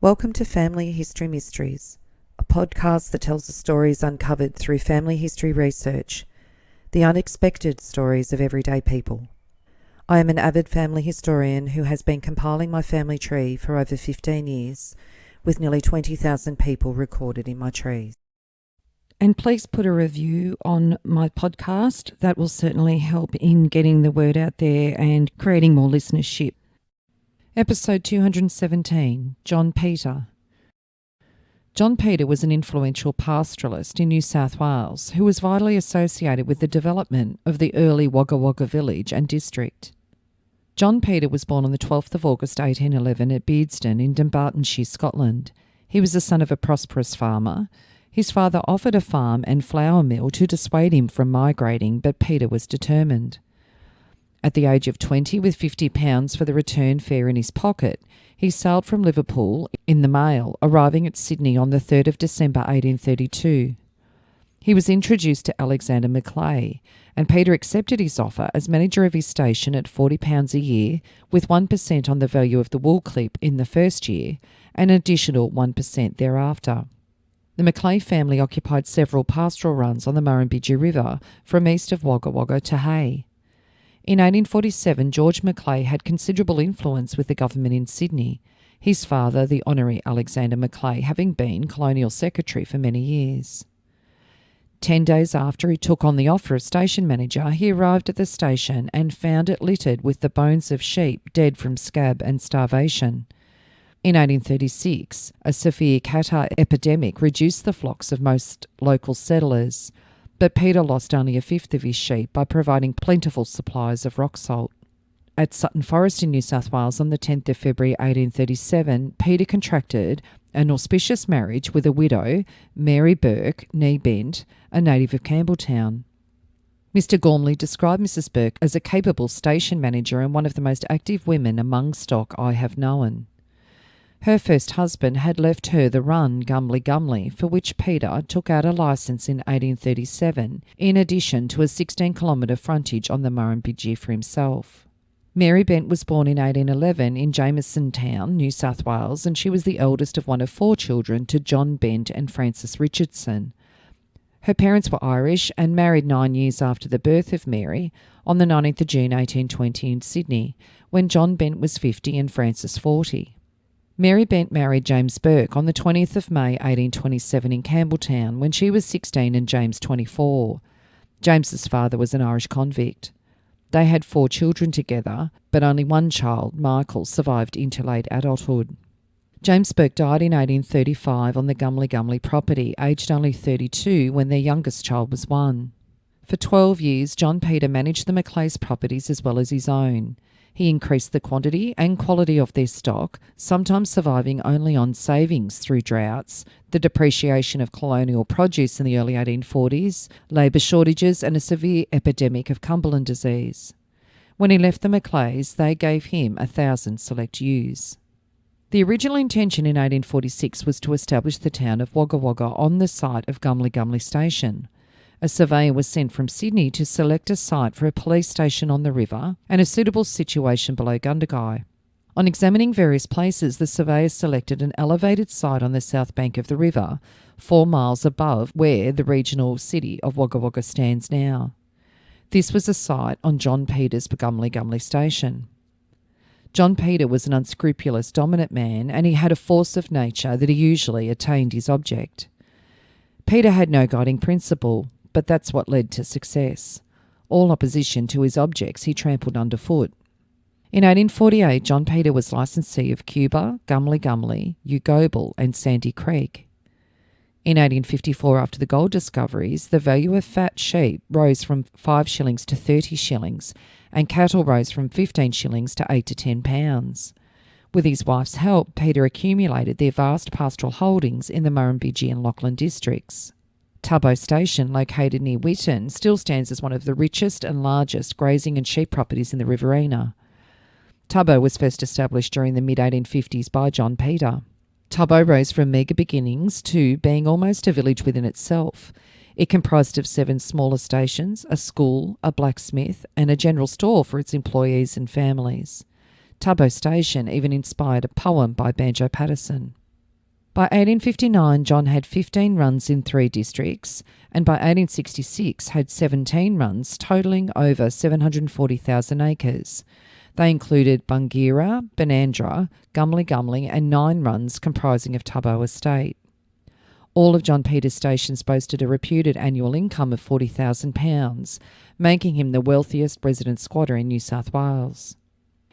Welcome to Family History Mysteries, a podcast that tells the stories uncovered through family history research, the unexpected stories of everyday people. I am an avid family historian who has been compiling my family tree for over 15 years, with nearly 20,000 people recorded in my trees. And please put a review on my podcast. That will certainly help in getting the word out there and creating more listenership. Episode 217, John Peter. John Peter was an influential pastoralist in New South Wales who was vitally associated with the development of the early Wagga Wagga village and district. John Peter was born on the 12th of August 1811 at Beadston in Dumbartonshire, Scotland. He was the son of a prosperous farmer. His father offered a farm and flour mill to dissuade him from migrating, but Peter was determined. At the age of 20, with £50 for the return fare in his pocket, he sailed from Liverpool in the mail, arriving at Sydney on the 3rd of December 1832. He was introduced to Alexander Macleay, and Peter accepted his offer as manager of his station at £40 a year, with 1% on the value of the wool clip in the first year, and an additional 1% thereafter. The Macleay family occupied several pastoral runs on the Murrumbidgee River from east of Wagga Wagga to Hay. In 1847, George Macleay had considerable influence with the government in Sydney, his father, the Honorary Alexander Macleay, having been Colonial Secretary for many years. 10 days after he took on the offer of station manager, he arrived at the station and found it littered with the bones of sheep dead from scab and starvation. In 1836, a severe catarrh epidemic reduced the flocks of most local settlers, but Peter lost only a fifth of his sheep by providing plentiful supplies of rock salt. At Sutton Forest in New South Wales on the 10th of February 1837, Peter contracted an auspicious marriage with a widow, Mary Burke, knee bent, a native of Campbelltown. Mr. Gormley described Mrs. Burke as a capable station manager and one of the most active women among stock I have known. Her first husband had left her the run Gumley, for which Peter took out a licence in 1837, in addition to a 16-kilometre frontage on the Murrumbidgee for himself. Mary Bent was born in 1811 in Jameson Town, New South Wales, and she was the eldest of one of 4 children to John Bent and Frances Richardson. Her parents were Irish and married 9 years after the birth of Mary, on the 19th of June 1820 in Sydney, when John Bent was 50 and Frances 40. Mary Bent married James Burke on the 20th of May 1827 in Campbelltown when she was 16 and James 24. James's father was an Irish convict. They had 4 children together, but only one child, Michael, survived into late adulthood. James Burke died in 1835 on the Gumley property, aged only 32 when their youngest child was 1. For 12 years, John Peter managed the Macleay's properties as well as his own. He increased the quantity and quality of their stock, sometimes surviving only on savings through droughts, the depreciation of colonial produce in the early 1840s, labour shortages and a severe epidemic of Cumberland disease. When he left the Macleays, they gave him 1,000 select ewes. The original intention in 1846 was to establish the town of Wagga Wagga on the site of Gumley Station. A surveyor was sent from Sydney to select a site for a police station on the river and a suitable situation below Gundagai. On examining various places, the surveyor selected an elevated site on the south bank of the river, 4 miles above where the regional city of Wagga Wagga stands now. This was a site on John Peter's Gumley Station. John Peter was an unscrupulous, dominant man, and he had a force of nature that he usually attained his object. Peter had no guiding principle, but that's what led to success. All opposition to his objects he trampled underfoot. In 1848, John Peter was licensee of Cuba, Gumley, Ugoble and Sandy Creek. In 1854, after the gold discoveries, the value of fat sheep rose from 5 shillings to 30 shillings, and cattle rose from 15 shillings to 8 to 10 pounds. With his wife's help, Peter accumulated their vast pastoral holdings in the Murrumbidgee and Lachlan districts. Tubbo Station, located near Whitton, still stands as one of the richest and largest grazing and sheep properties in the Riverina. Tubbo was first established during the mid-1850s by John Peter. Tubbo rose from meagre beginnings to being almost a village within itself. It comprised of 7 smaller stations, a school, a blacksmith, and a general store for its employees and families. Tubbo Station even inspired a poem by Banjo Patterson. By 1859, John had 15 runs in 3 districts, and by 1866 had 17 runs, totalling over 740,000 acres. They included Bungira, Benandra, Gumley and 9 runs comprising of Tubbo Estate. All of John Peter's stations boasted a reputed annual income of £40,000, making him the wealthiest resident squatter in New South Wales.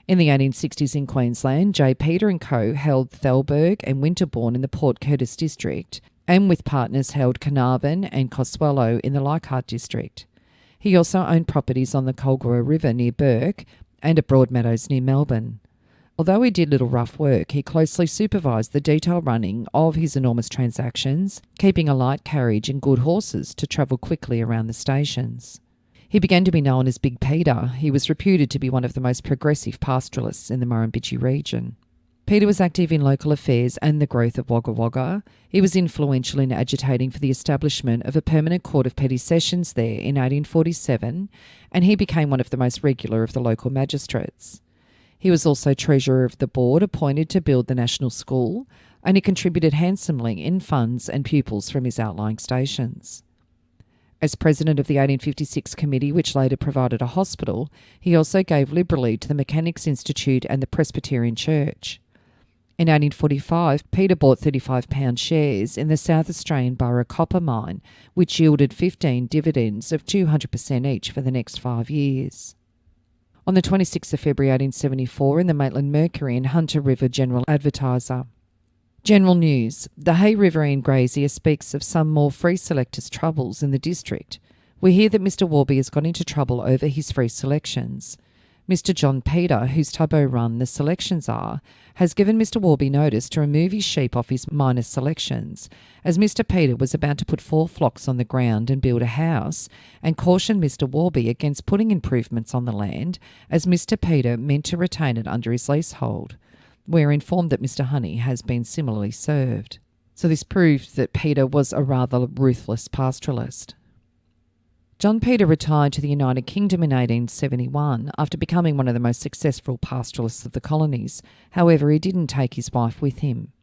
In the 1860s in Queensland, J. Peter and Co. held Thalberg and Winterbourne in the Port Curtis district, and with partners held Carnarvon and Coswello in the Leichhardt district. He also owned properties on the Colgara River near Burke and at Broadmeadows near Melbourne. Although he did little rough work, he closely supervised the detailed running of his enormous transactions, keeping a light carriage and good horses to travel quickly around the stations. He began to be known as Big Peter. He was reputed to be one of the most progressive pastoralists in the Murrumbidgee region. Peter was active in local affairs and the growth of Wagga Wagga. He was influential in agitating for the establishment of a permanent court of petty sessions there in 1847, and he became one of the most regular of the local magistrates. He was also treasurer of the board appointed to build the National School, and he contributed handsomely in funds and pupils from his outlying stations. As president of the 1856 committee, which later provided a hospital, he also gave liberally to the Mechanics' Institute and the Presbyterian Church. In 1845, Peter bought £35 shares in the South Australian Borough copper mine, which yielded 15 dividends of 200% each for the next 5 years. On the 26th of February 1874, in the Maitland Mercury and Hunter River General Advertiser. General news. The Hay Riverine grazier speaks of some more free selectors' troubles in the district. We hear that Mr. Warby has got into trouble over his free selections. Mr. John Peter, whose Tubbo run the selections are, has given Mr. Warby notice to remove his sheep off his minor selections, as Mr. Peter was about to put 4 flocks on the ground and build a house, and cautioned Mr. Warby against putting improvements on the land, as Mr. Peter meant to retain it under his leasehold. We are informed that Mr. Honey has been similarly served. So this proved that Peter was a rather ruthless pastoralist. John Peter retired to the United Kingdom in 1871 after becoming one of the most successful pastoralists of the colonies. However, he didn't take his wife with him.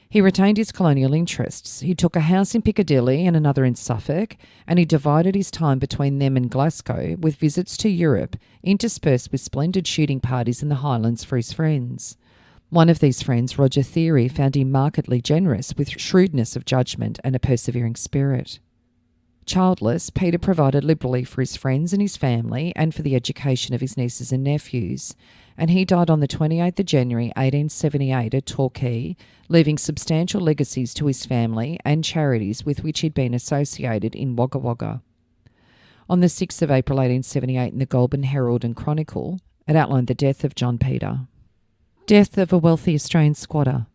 He retained his colonial interests. He took a house in Piccadilly and another in Suffolk, and he divided his time between them and Glasgow with visits to Europe, interspersed with splendid shooting parties in the Highlands for his friends. One of these friends, Roger Theory, found him markedly generous with shrewdness of judgment and a persevering spirit. Childless, Peter provided liberally for his friends and his family and for the education of his nieces and nephews, and he died on the 28th of January 1878 at Torquay, leaving substantial legacies to his family and charities with which he'd been associated in Wagga Wagga. On the 6th of April 1878 in the Goulburn Herald and Chronicle, it outlined the death of John Peter. Death of a wealthy Australian squatter.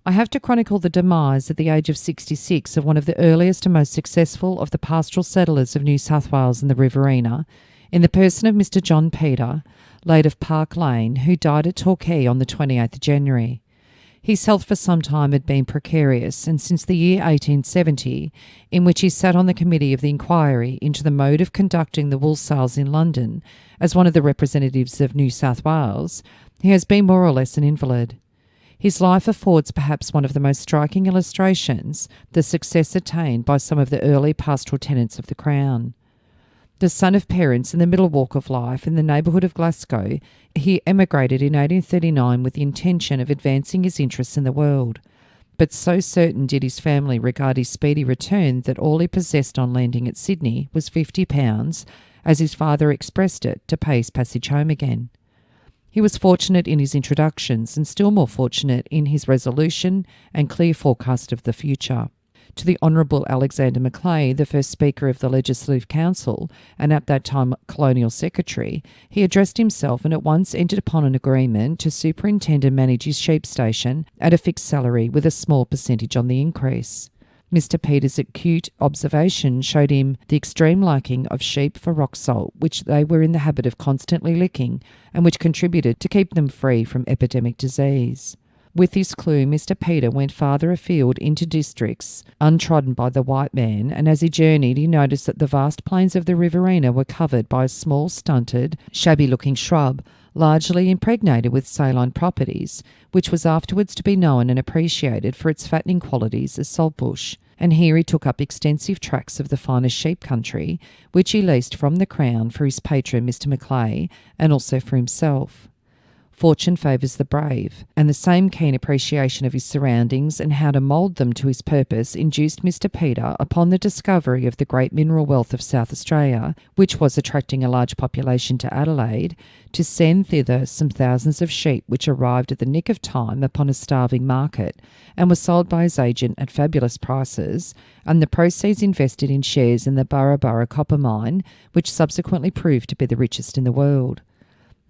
I have to chronicle the demise at the age of 66 of one of the earliest and most successful of the pastoral settlers of New South Wales and the Riverina, in the person of Mr. John Peter, late of Park Lane, who died at Torquay on the 28th of January. His health for some time had been precarious, and since the year 1870, in which he sat on the committee of the inquiry into the mode of conducting the wool sales in London, as one of the representatives of New South Wales, he has been more or less an invalid. His life affords perhaps one of the most striking illustrations the success attained by some of the early pastoral tenants of the Crown. The son of parents in the middle walk of life in the neighbourhood of Glasgow, he emigrated in 1839 with the intention of advancing his interests in the world. But so certain did his family regard his speedy return that all he possessed on landing at Sydney was £50, as his father expressed it, to pay his passage home again. He was fortunate in his introductions and still more fortunate in his resolution and clear forecast of the future. To the Honourable Alexander Macleay, the first Speaker of the Legislative Council and at that time Colonial Secretary, he addressed himself and at once entered upon an agreement to superintend and manage his sheep station at a fixed salary with a small percentage on the increase. Mr. Peter's acute observation showed him the extreme liking of sheep for rock salt, which they were in the habit of constantly licking, and which contributed to keep them free from epidemic disease. With this clue, Mr. Peter went farther afield into districts untrodden by the white man, and as he journeyed he noticed that the vast plains of the Riverina were covered by a small, stunted, shabby-looking shrub, largely impregnated with saline properties, which was afterwards to be known and appreciated for its fattening qualities as saltbush. And here he took up extensive tracts of the finest sheep country, which he leased from the Crown for his patron Mr. Macleay, and also for himself. Fortune favours the brave, and the same keen appreciation of his surroundings and how to mould them to his purpose induced Mr. Peter, upon the discovery of the great mineral wealth of South Australia, which was attracting a large population to Adelaide, to send thither some thousands of sheep which arrived at the nick of time upon a starving market, and were sold by his agent at fabulous prices, and the proceeds invested in shares in the Burra Burra copper mine, which subsequently proved to be the richest in the world.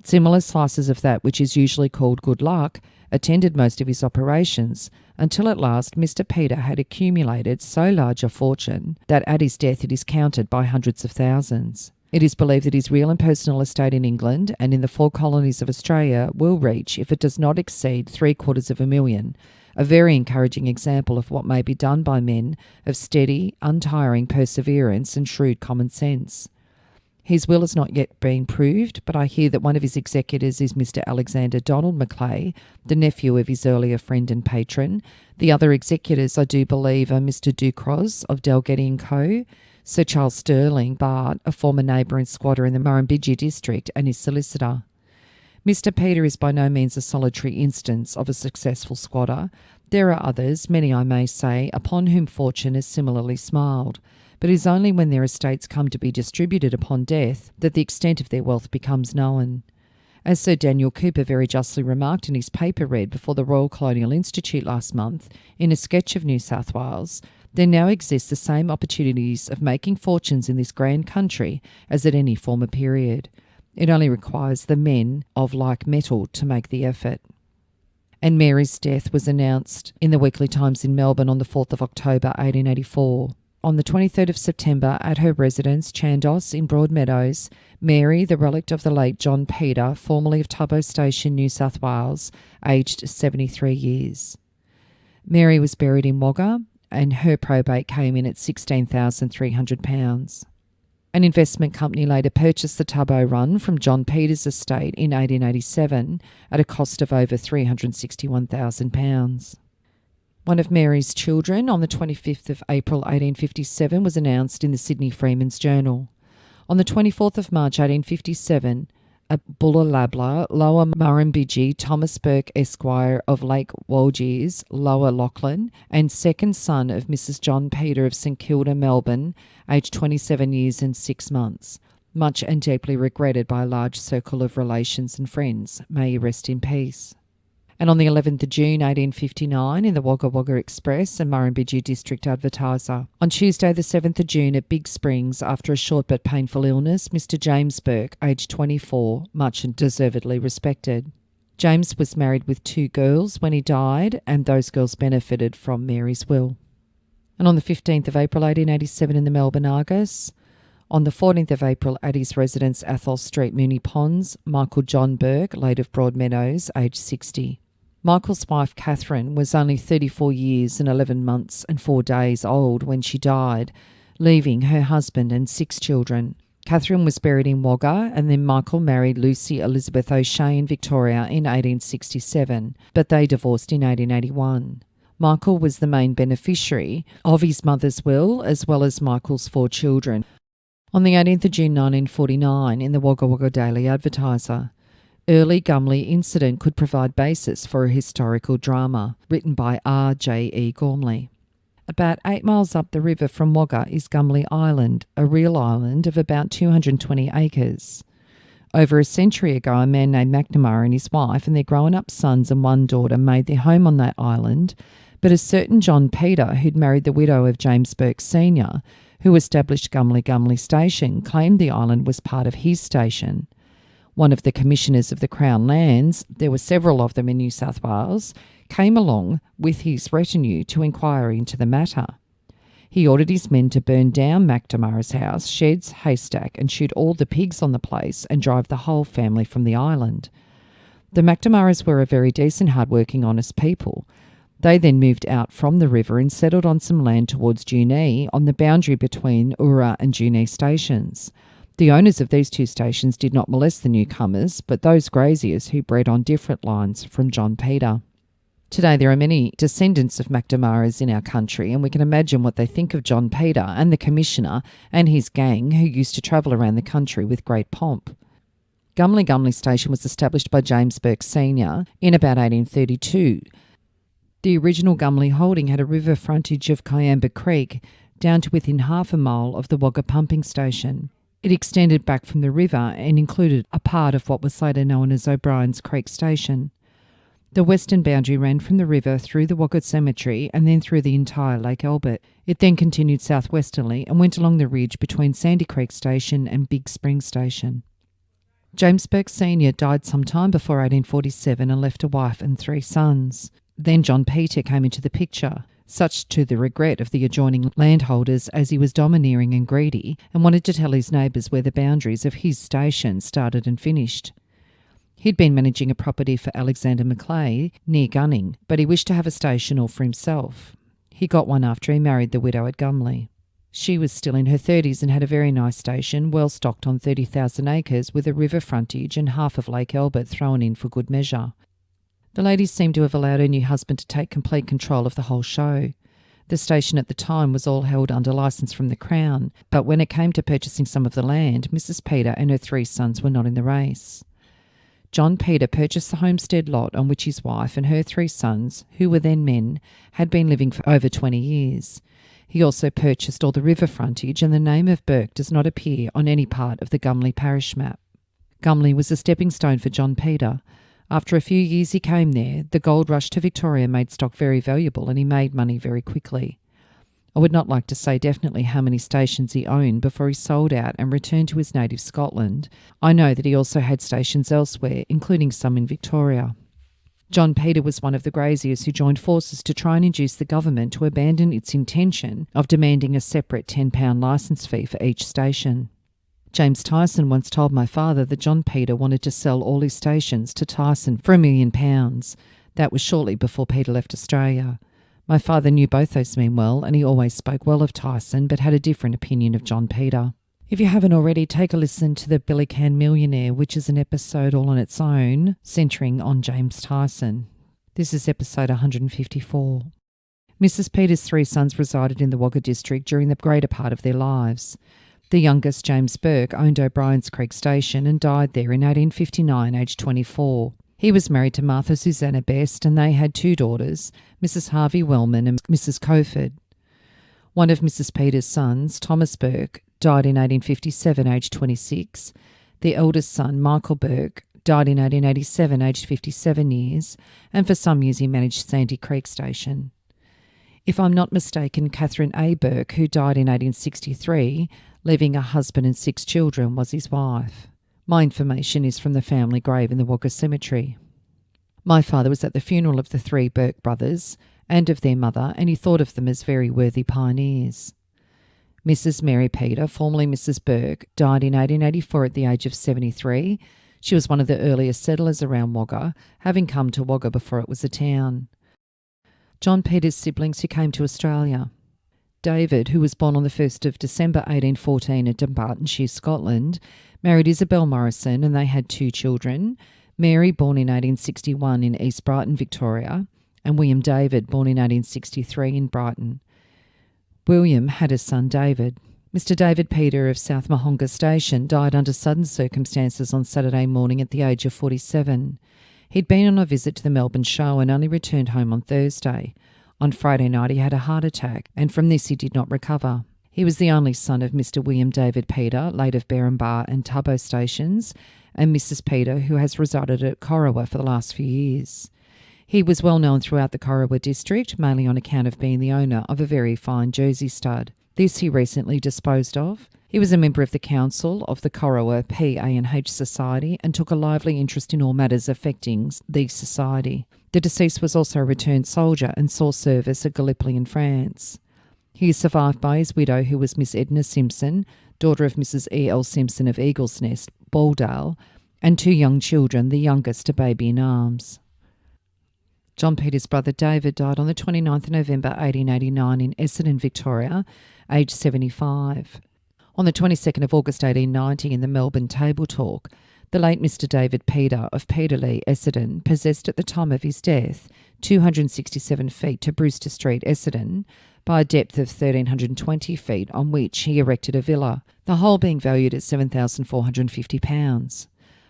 Similar slices of that which is usually called good luck attended most of his operations, until at last Mr. Peter had accumulated so large a fortune that at his death it is counted by hundreds of thousands. It is believed that his real and personal estate in England and in the 4 colonies of Australia will reach, if it does not exceed, $750,000, a very encouraging example of what may be done by men of steady, untiring perseverance and shrewd common sense. His will has not yet been proved, but I hear that one of his executors is Mr. Alexander Donald Macleay, the nephew of his earlier friend and patron. The other executors, I do believe, are Mr. Ducros of Dalgety & Co., Sir Charles Sterling, Bart, a former neighbour and squatter in the Murrumbidgee district, and his solicitor. Mr. Peter is by no means a solitary instance of a successful squatter. There are others, many I may say, upon whom fortune has similarly smiled. But it is only when their estates come to be distributed upon death that the extent of their wealth becomes known. As Sir Daniel Cooper very justly remarked in his paper read before the Royal Colonial Institute last month, in a sketch of New South Wales, there now exist the same opportunities of making fortunes in this grand country as at any former period. It only requires the men of like metal to make the effort. And Mary's death was announced in the Weekly Times in Melbourne on the 4th of October 1884. On the 23rd of September, at her residence, Chandos, in Broadmeadows, Mary, the relict of the late John Peter, formerly of Tubbo Station, New South Wales, aged 73 years. Mary was buried in Wagga, and her probate came in at £16,300. An investment company later purchased the Tubbo run from John Peter's estate in 1887 at a cost of over £361,000. One of Mary's children, on the 25th of April 1857, was announced in the Sydney Freeman's Journal. On the 24th of March 1857, a Bulla Lower Murrumbidgee, Thomas Burke Esquire of Lake Wolgies, Lower Lachlan, and second son of Mrs. John Peter of St Kilda, Melbourne, aged 27 years and 6 months, much and deeply regretted by a large circle of relations and friends. May he rest in peace. And on the 11th of June 1859 in the Wagga Wagga Express and Murrumbidgee District Advertiser. On Tuesday the 7th of June at Big Springs, after a short but painful illness, Mr. James Burke, aged 24, much and deservedly respected. James was married with 2 girls when he died, and those girls benefited from Mary's will. And on the 15th of April 1887 in the Melbourne Argus, on the 14th of April at his residence Athol Street, Moonee Ponds, Michael John Burke, late of Broadmeadows, aged 60. Michael's wife, Catherine, was only 34 years and 11 months and 4 days old when she died, leaving her husband and 6 children. Catherine was buried in Wagga, and then Michael married Lucy Elizabeth O'Shea in Victoria in 1867, but they divorced in 1881. Michael was the main beneficiary of his mother's will, as well as Michael's 4 children. On the 18th of June 1949, in the Wagga Wagga Daily Advertiser, early Gumley incident could provide basis for a historical drama, written by R.J.E. Gormley. About 8 miles up the river from Wagga is Gumley Island, a real island of about 220 acres. Over a century ago, a man named McNamara and his wife and their grown-up sons and 1 daughter made their home on that island, but a certain John Peter, who'd married the widow of James Burke Sr., who established Gumley Station, claimed the island was part of his station. One of the commissioners of the Crown Lands, there were several of them in New South Wales, came along with his retinue to inquire into the matter. He ordered his men to burn down McNamara's house, sheds, haystack, and shoot all the pigs on the place and drive the whole family from the island. The McNamaras were a very decent, hard-working, honest people. They then moved out from the river and settled on some land towards Junee, on the boundary between Ura and Junee stations. The owners of these two stations did not molest the newcomers, but those graziers who bred on different lines from John Peter. Today there are many descendants of McNamaras in our country, and we can imagine what they think of John Peter and the Commissioner and his gang who used to travel around the country with great pomp. Gumley Station was established by James Burke Sr. in about 1832. The original Gumley holding had a river frontage of Kiamba Creek down to within half a mile of the Wagga pumping station. It extended back from the river and included a part of what was later known as O'Brien's Creek Station. The western boundary ran from the river through the Wagga Cemetery and then through the entire Lake Albert. It then continued southwesterly and went along the ridge between Sandy Creek Station and Big Spring Station. James Burke Sr. died some time before 1847 and left a wife and 3 sons. Then John Peter came into the picture, such to the regret of the adjoining landholders as he was domineering and greedy and wanted to tell his neighbours where the boundaries of his station started and finished. He'd been managing a property for Alexander Macleay near Gunning, but he wished to have a station all for himself. He got one after he married the widow at Gumley. She was still in her 30s and had a very nice station, well stocked on 30,000 acres with a river frontage and half of Lake Albert thrown in for good measure. The ladies seemed to have allowed her new husband to take complete control of the whole show. The station at the time was all held under licence from the Crown, but when it came to purchasing some of the land, Mrs. Peter and her 3 sons were not in the race. John Peter purchased the homestead lot on which his wife and her 3 sons, who were then men, had been living for over 20 years. He also purchased all the river frontage, and the name of Burke does not appear on any part of the Gumley parish map. Gumley was a stepping stone for John Peter. After a few years he came there, the gold rush to Victoria made stock very valuable and he made money very quickly. I would not like to say definitely how many stations he owned before he sold out and returned to his native Scotland. I know that he also had stations elsewhere, including some in Victoria. John Peter was one of the graziers who joined forces to try and induce the government to abandon its intention of demanding a separate £10 licence fee for each station. James Tyson once told my father that John Peter wanted to sell all his stations to Tyson for £1 million. That was shortly before Peter left Australia. My father knew both those men well, and he always spoke well of Tyson, but had a different opinion of John Peter. If you haven't already, take a listen to The Billican Millionaire, which is an episode all on its own, centering on James Tyson. This is episode 154. Mrs. Peter's 3 sons resided in the Wagga district during the greater part of their lives. The youngest, James Burke, owned O'Brien's Creek Station and died there in 1859, aged 24. He was married to Martha Susanna Best, and they had 2 daughters, Mrs. Harvey Wellman and Mrs. Coford. One of Mrs. Peter's sons, Thomas Burke, died in 1857, aged 26. The eldest son, Michael Burke, died in 1887, aged 57 years, and for some years he managed Sandy Creek Station. If I'm not mistaken, Catherine A. Burke, who died in 1863, leaving a husband and 6 children, was his wife. My information is from the family grave in the Wagga Cemetery. My father was at the funeral of the 3 Burke brothers and of their mother, and he thought of them as very worthy pioneers. Mrs. Mary Peter, formerly Mrs. Burke, died in 1884 at the age of 73. She was one of the earliest settlers around Wagga, having come to Wagga before it was a town. John Peter's siblings who came to Australia. David, who was born on the 1st of December 1814 at Dumbartonshire, Scotland, married Isabel Morrison, and they had 2 children, Mary, born in 1861 in East Brighton, Victoria, and William David, born in 1863 in Brighton. William had a son, David. Mr. David Peter of South Mahonga Station died under sudden circumstances on Saturday morning at the age of 47. He'd been on a visit to the Melbourne show and only returned home on Thursday. On Friday night he had a heart attack, and from this he did not recover. He was the only son of Mr. William David Peter, late of Berrimbar and Tubbo stations, and Mrs. Peter, who has resided at Corowa for the last few years. He was well known throughout the Corowa district, mainly on account of being the owner of a very fine Jersey stud. This he recently disposed of. He was a member of the council of the Corowa PA&H Society and took a lively interest in all matters affecting the society. The deceased was also a returned soldier and saw service at Gallipoli in France. He is survived by his widow, who was Miss Edna Simpson, daughter of Mrs. E.L. Simpson of Eagles Nest, Baldale, and 2 young children, the youngest a baby in arms. John Peter's brother David died on the 29th of November 1889 in Essendon, Victoria, aged 75. On the 22nd of August 1890 in the Melbourne Table Talk, the late Mr. David Peter of Peterlee, Essendon, possessed at the time of his death 267 feet to Brewster Street, Essendon, by a depth of 1,320 feet, on which he erected a villa, the whole being valued at £7,450.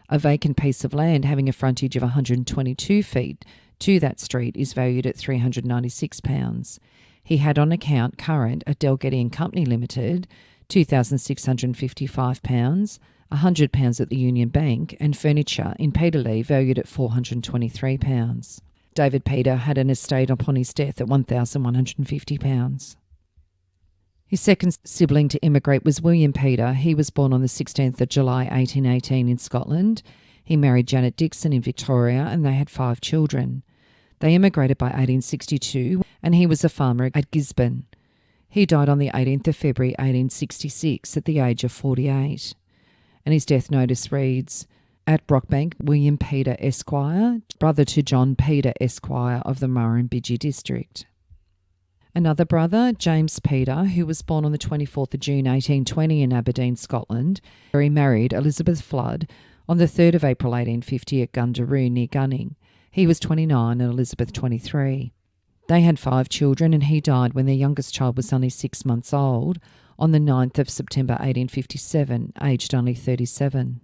A vacant piece of land having a frontage of 122 feet to that street is valued at £396. He had on account current at Delgetty and Company Limited £2,655, £100 at the Union Bank, and furniture in Peterlee valued at £423. David Peter had an estate upon his death at £1,150. His second sibling to immigrate was William Peter. He was born on the 16th of July 1818 in Scotland. He married Janet Dixon in Victoria, and they had 5 children. They immigrated by 1862, and he was a farmer at Gisborne. He died on the 18th of February 1866 at the age of 48. And his death notice reads, at Brockbank, William Peter Esquire, brother to John Peter Esquire of the Murrumbidgee district. Another brother, James Peter, who was born on the 24th of June 1820 in Aberdeen, Scotland, where he married Elizabeth Flood on the 3rd of April 1850 at Gundaroo near Gunning. He was 29 and Elizabeth 23. They had 5 children, and he died when their youngest child was only 6 months old on the 9th of September 1857, aged only 37.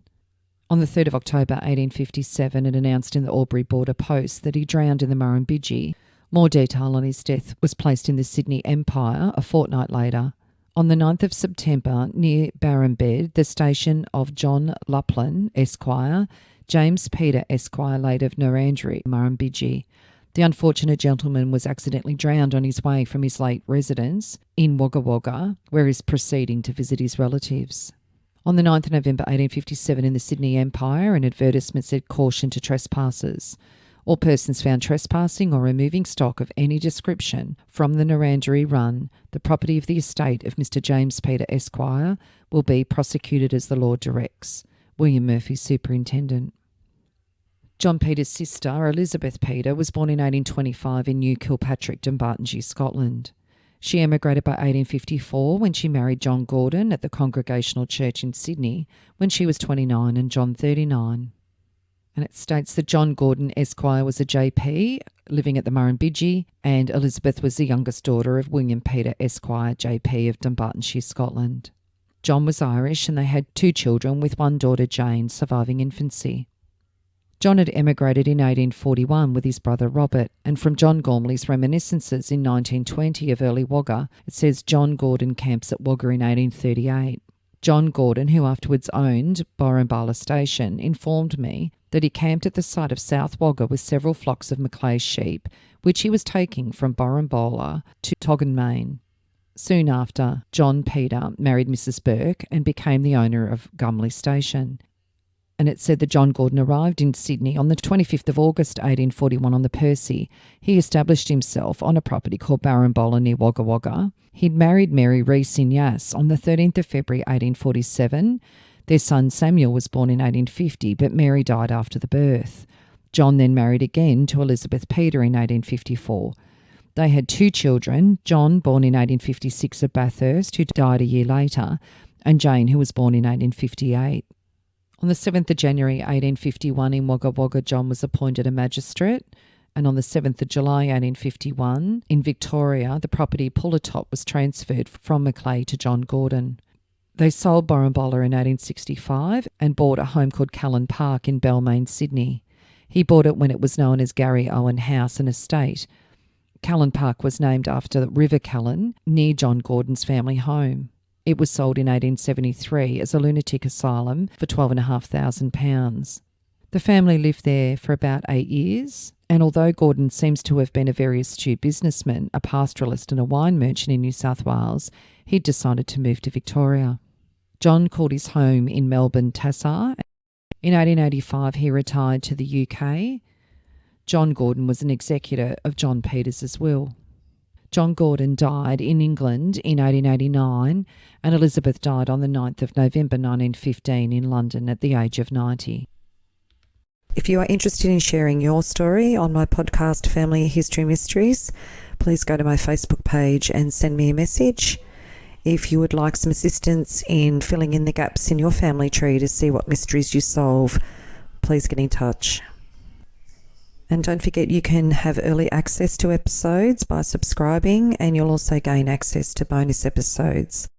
On the 3rd of October 1857, it announced in the Albury Border Post that he drowned in the Murrumbidgee. More detail on his death was placed in the Sydney Empire a fortnight later. On the 9th of September, near Barrambed, the station of John Luplin, Esquire, James Peter Esquire, late of Narrandera, Murrumbidgee. The unfortunate gentleman was accidentally drowned on his way from his late residence in Wagga Wagga, where he is proceeding to visit his relatives. On the 9th of November 1857 in the Sydney Empire, an advertisement said caution to trespassers. All persons found trespassing or removing stock of any description from the Narrandera Run, the property of the estate of Mr. James Peter Esquire, will be prosecuted as the law directs. William Murphy, Superintendent. John Peter's sister, Elizabeth Peter, was born in 1825 in New Kilpatrick, Dumbartonshire, Scotland. She emigrated by 1854 when she married John Gordon at the Congregational Church in Sydney when she was 29 and John 39. And it states that John Gordon Esquire was a JP living at the Murrumbidgee, and Elizabeth was the youngest daughter of William Peter Esquire, JP of Dumbartonshire, Scotland. John was Irish, and they had 2 children, with one daughter, Jane, surviving infancy. John had emigrated in 1841 with his brother Robert, and from John Gormley's reminiscences in 1920 of early Wagga, it says John Gordon camps at Wagga in 1838. John Gordon, who afterwards owned Borrambala Station, informed me that he camped at the site of South Wagga with several flocks of Macleay's sheep, which he was taking from Borrambala to Toggenmain. Soon after, John Peter married Mrs. Burke and became the owner of Gumley Station. And it said that John Gordon arrived in Sydney on the 25th of August 1841 on the Percy. He established himself on a property called Barrambola near Wagga Wagga. He'd married Mary Rees in Yass on the 13th of February 1847. Their son Samuel was born in 1850, but Mary died after the birth. John then married again to Elizabeth Peter in 1854. They had 2 children, John, born in 1856 of Bathurst, who died a year later, and Jane, who was born in 1858. On the 7th of January 1851 in Wagga Wagga, John was appointed a magistrate, and on the 7th of July 1851 in Victoria, the property Pullertop was transferred from Macleay to John Gordon. They sold Borrambala in 1865 and bought a home called Callan Park in Balmain, Sydney. He bought it when it was known as Gary Owen House and Estate. Callan Park was named after the River Callan, near John Gordon's family home. It was sold in 1873 as a lunatic asylum for £12,500. The family lived there for about 8 years, and although Gordon seems to have been a very astute businessman, a pastoralist and a wine merchant in New South Wales, he decided to move to Victoria. John called his home in Melbourne Tassar. In 1885 he retired to the UK. John Gordon was an executor of John Peters' will. John Gordon died in England in 1889, and Elizabeth died on the 9th of November 1915 in London at the age of 90. If you are interested in sharing your story on my podcast Family History Mysteries, please go to my Facebook page and send me a message. If you would like some assistance in filling in the gaps in your family tree to see what mysteries you solve, please get in touch. And don't forget, you can have early access to episodes by subscribing, and you'll also gain access to bonus episodes.